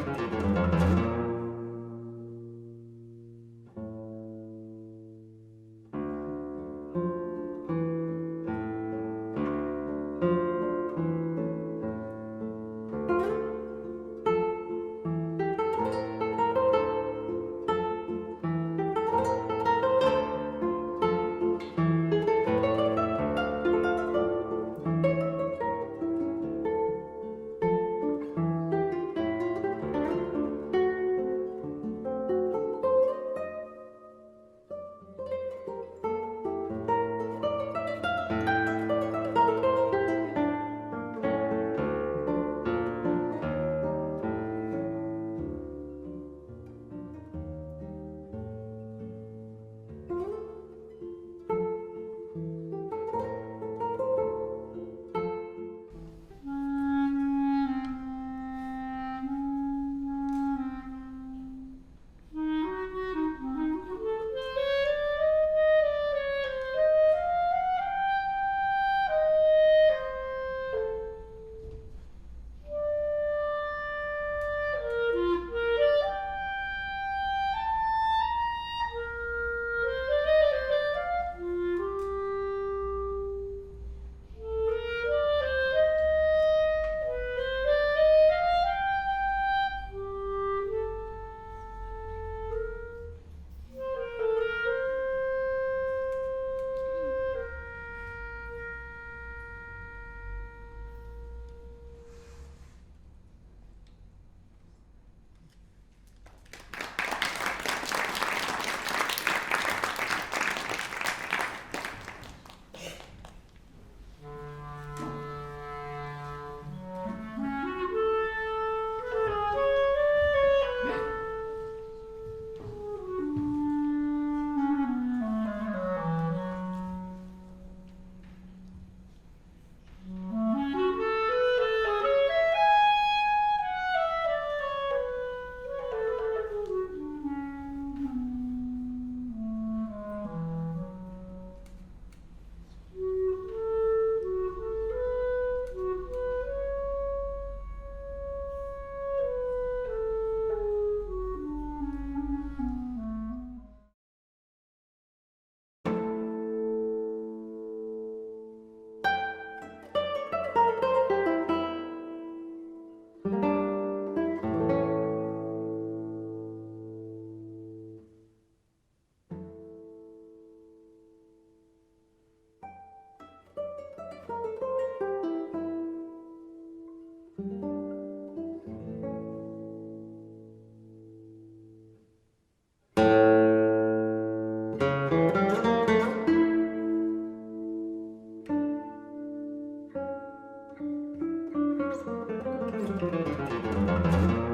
you.